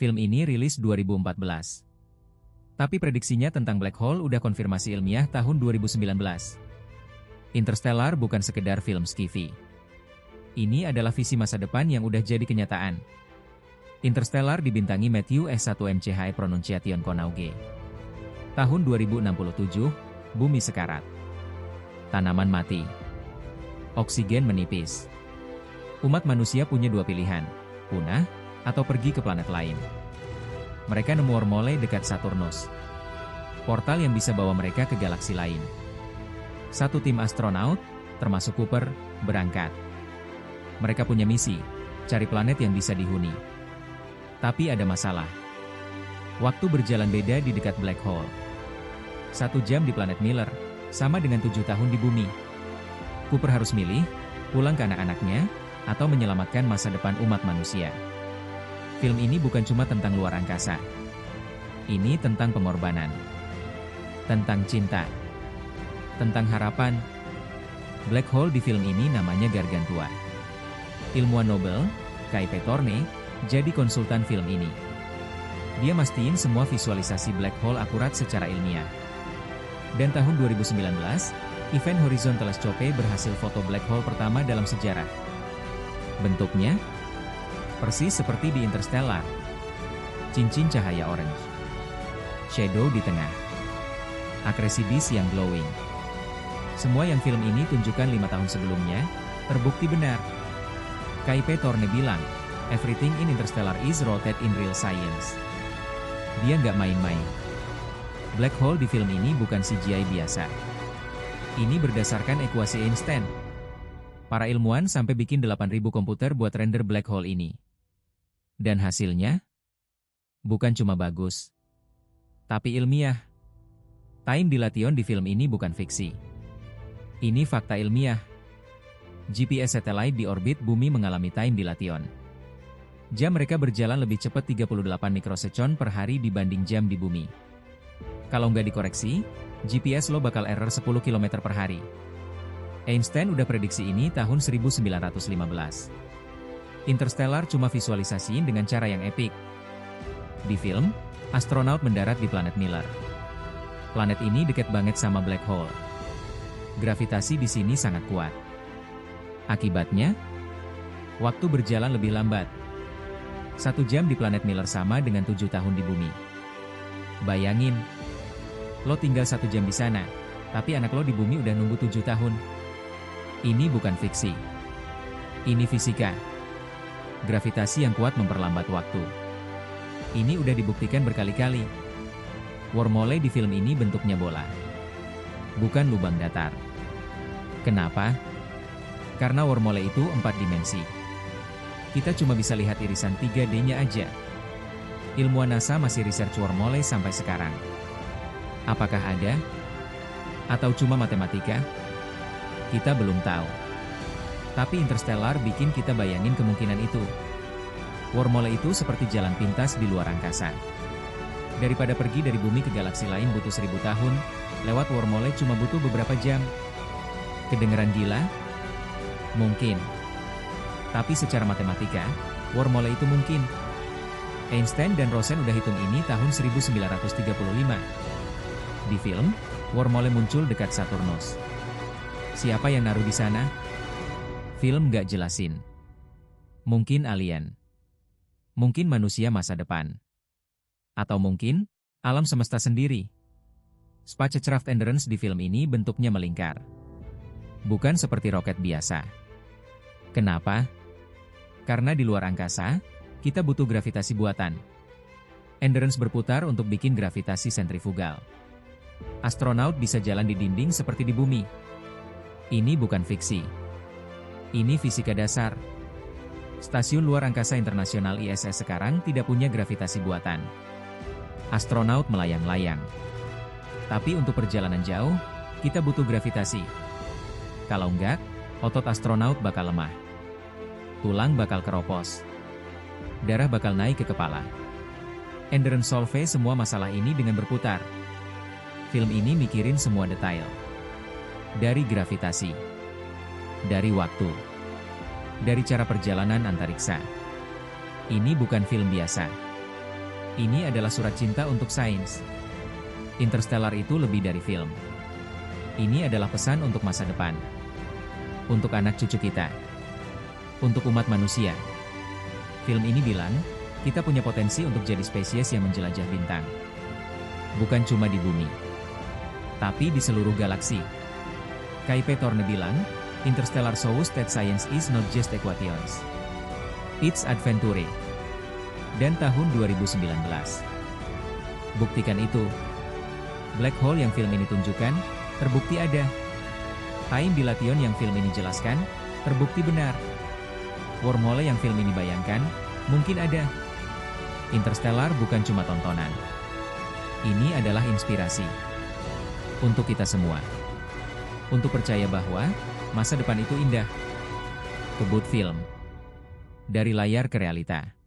Film ini rilis 2014. Tapi prediksinya tentang black hole udah konfirmasi ilmiah tahun 2019. Interstellar bukan sekedar film sci-fi. Ini adalah visi masa depan yang udah jadi kenyataan. Interstellar dibintangi Matthew S1MCHE Pronunciation Konauge. Tahun 2067, bumi sekarat. Tanaman mati. Oksigen menipis. Umat manusia punya dua pilihan, punah, atau pergi ke planet lain. Mereka nemu wormhole dekat Saturnus. Portal yang bisa bawa mereka ke galaksi lain. Satu tim astronaut, termasuk Cooper, berangkat. Mereka punya misi, cari planet yang bisa dihuni. Tapi ada masalah. Waktu berjalan beda di dekat black hole. 1 jam di planet Miller, sama dengan 7 tahun di bumi. Cooper harus milih, pulang ke anak-anaknya, atau menyelamatkan masa depan umat manusia. Film ini bukan cuma tentang luar angkasa. Ini tentang pengorbanan. Tentang cinta. Tentang harapan. Black hole di film ini namanya Gargantua. Ilmuwan Nobel, Kaipe Thorne, jadi konsultan film ini. Dia mastiin semua visualisasi black hole akurat secara ilmiah. Dan tahun 2019, Event Horizon Telescope berhasil foto black hole pertama dalam sejarah. Bentuknya persis seperti di Interstellar. Cincin cahaya orange. Shadow di tengah. Akresi disk yang glowing. Semua yang film ini tunjukkan 5 tahun sebelumnya, terbukti benar. Kaipe Thorne bilang, everything in Interstellar is rooted in real science. Dia nggak main-main. Black hole di film ini bukan CGI biasa. Ini berdasarkan ekuasi Einstein. Para ilmuwan sampai bikin 8.000 komputer buat render black hole ini. Dan hasilnya? Bukan cuma bagus. Tapi ilmiah. Time dilation di film ini bukan fiksi. Ini fakta ilmiah. GPS satellite di orbit bumi mengalami time dilation. Jam mereka berjalan lebih cepat 38 mikrosekon per hari dibanding jam di bumi. Kalau nggak dikoreksi, GPS lo bakal error 10 km per hari. Einstein udah prediksi ini tahun 1915. Interstellar cuma visualisasiin dengan cara yang epik. Di film, astronot mendarat di planet Miller. Planet ini dekat banget sama black hole. Gravitasi di sini sangat kuat. Akibatnya, waktu berjalan lebih lambat. 1 jam di planet Miller sama dengan 7 tahun di bumi. Bayangin, lo tinggal 1 jam di sana, tapi anak lo di bumi udah nunggu 7 tahun. Ini bukan fiksi. Ini fisika. Gravitasi yang kuat memperlambat waktu. Ini udah dibuktikan berkali-kali. Wormhole di film ini bentuknya bola. Bukan lubang datar. Kenapa? Karena wormhole itu 4 dimensi. Kita cuma bisa lihat irisan 3D-nya aja. Ilmuwan NASA masih research wormhole sampai sekarang. Apakah ada? Atau cuma matematika? Kita belum tahu. Tapi Interstellar bikin kita bayangin kemungkinan itu. Wormhole itu seperti jalan pintas di luar angkasa. Daripada pergi dari bumi ke galaksi lain butuh 1000 tahun, lewat wormhole cuma butuh beberapa jam. Kedengeran gila? Mungkin. Tapi secara matematika, wormhole itu mungkin. Einstein dan Rosen udah hitung ini tahun 1935. Di film, wormhole muncul dekat Saturnus. Siapa yang naruh di sana? Film nggak jelasin. Mungkin alien. Mungkin manusia masa depan. Atau mungkin, alam semesta sendiri. Spacecraft Endurance di film ini bentuknya melingkar. Bukan seperti roket biasa. Kenapa? Karena di luar angkasa, kita butuh gravitasi buatan. Endurance berputar untuk bikin gravitasi sentrifugal. Astronaut bisa jalan di dinding seperti di bumi. Ini bukan fiksi. Ini fisika dasar. Stasiun Luar Angkasa Internasional ISS sekarang tidak punya gravitasi buatan. Astronaut melayang-layang. Tapi untuk perjalanan jauh, kita butuh gravitasi. Kalau enggak, otot astronaut bakal lemah. Tulang bakal keropos. Darah bakal naik ke kepala. Endurance solve semua masalah ini dengan berputar. Film ini mikirin semua detail. Dari gravitasi. Dari waktu. Dari cara perjalanan antariksa. Ini bukan film biasa. Ini adalah surat cinta untuk sains. Interstellar itu lebih dari film. Ini adalah pesan untuk masa depan. Untuk anak cucu kita. Untuk umat manusia. Film ini bilang, kita punya potensi untuk jadi spesies yang menjelajah bintang. Bukan cuma di bumi, tapi di seluruh galaksi. Kaipe Thorne bilang, Interstellar shows that science is not just equations. It's adventure. Dan tahun 2019. Buktikan itu. Black hole yang film ini tunjukkan, terbukti ada. Time dilation yang film ini jelaskan, terbukti benar. Wormhole yang film ini bayangkan, mungkin ada. Interstellar bukan cuma tontonan. Ini adalah inspirasi. Untuk kita semua. Untuk percaya bahwa, masa depan itu indah. Kebut Film. Dari layar ke realita.